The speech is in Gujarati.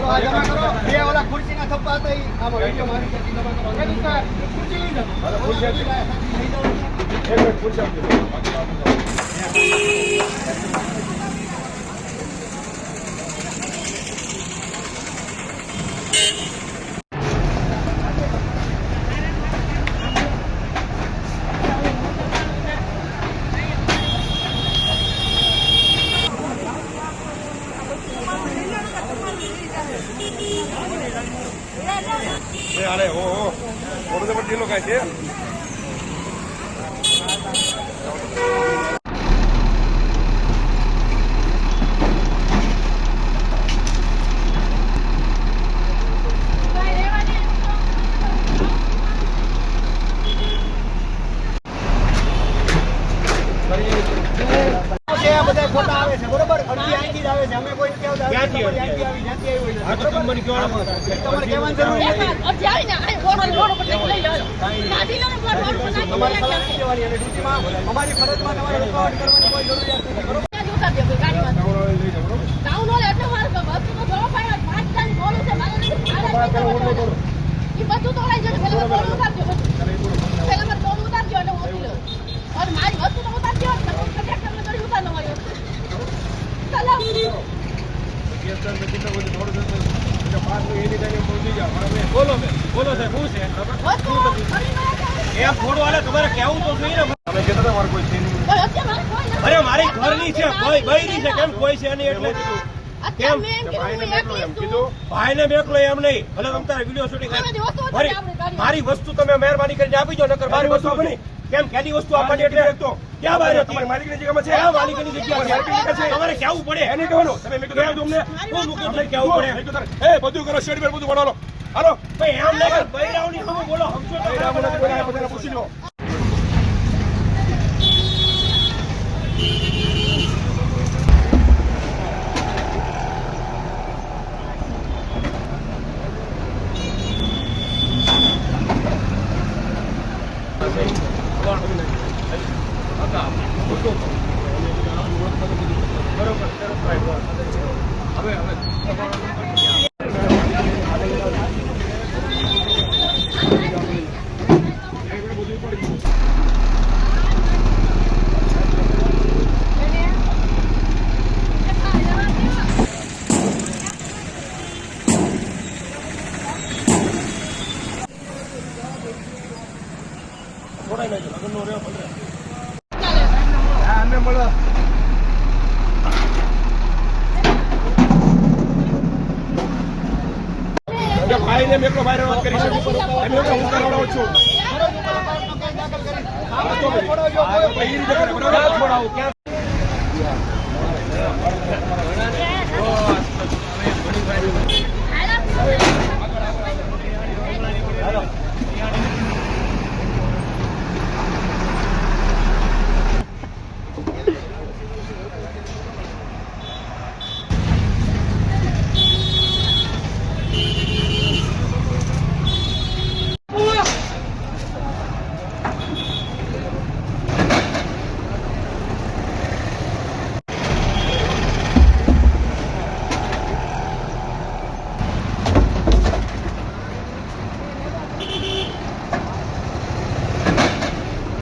બે ઓલા ખુરશીના થપ્પા હતા ઈ આમાં વિડિયો મારી કે જમા કરો. ખુરશી લઈ જાઓ. ખુરશી લઈ જાઓ. એક મિનિટ ખુરશી આપજો. અરે ઓ થોડું તો ઢીલો કાંઈ છે. બધા ફોટા આવે છે બરોબર. અડધી અહીંથી જ આવે છે. અમે કોઈ કેવું ક્યાંથી આવી ત્યાંથી આવી હા તો તમને કહેવાનું તમારે કહેવાનું જરૂર નથી. અડધી આવી ને આ બોર્ડ પર લઈ લો. નાથી લો ને બોર્ડ પર તમારે સલાહ નથી દેવાની અને ડ્યુટીમાં અમારી ફરજમાં તમારે રોકાવટ કરવાની કોઈ જરૂરિયાત નથી બરોબર. ઉતાર દે ગાડીમાં ડાઉન હોય એટલે મારે વસ્તુ તો જોવા પાડે. 5 ટાઈમ બોલું છે મારે એ બધું તો લઈ જજો. પેલા બોર્ડ ઉતારજો. પેલા મારે બોર્ડ ઉતારજો એટલે ઓછી લો. और मारी वस्तु तो उतारજો. કંડક્ટર ને કરી ઉતાર લો મારી વસ્તુ. ચાલો બોલો સાહેબ શું છે વસ્તુ એમ થોડું હાલે તમારે કેવું તો જોઈએ ને. તમે કહેતા હતા મારે કોઈ છે નહીં. અત્યારે મારે કોઈ નથી. અરે મારી ઘરની છે કોઈ બૈરી છે કેમ કોઈ છે નહીં એટલે અત્યારે મેં એમ કીધું ભાઈ ને બેકલો એમ નહીં. ભલે તમે તારે વિડીયો શૂટિંગ મારી વસ્તુ તમે મહેરબાની કરીને આપી દો નકર મારી વસ્તુ આપણી કેમ કેની વસ્તુ આપવાની એટલે તો ક્યાં બહાર તમારી માલિકની જગ્યામાં છે. આ માલિકની જગ્યા છે તમારે કેવું પડે એને કહેવાનું. તમે મેં કીધું તમને હું મૂકી દઉં કેવું પડે. એ બધું કરો શેડ પર બધું બનાવો. હાલો ભાઈ એમ નહીં બૈરાવની સામે બોલો સમજો બધાને પૂછી લો. ભાઈ ને મેકલો ભાઈ વાત કરી શકું હું કરવાનો છું. છોડાવજો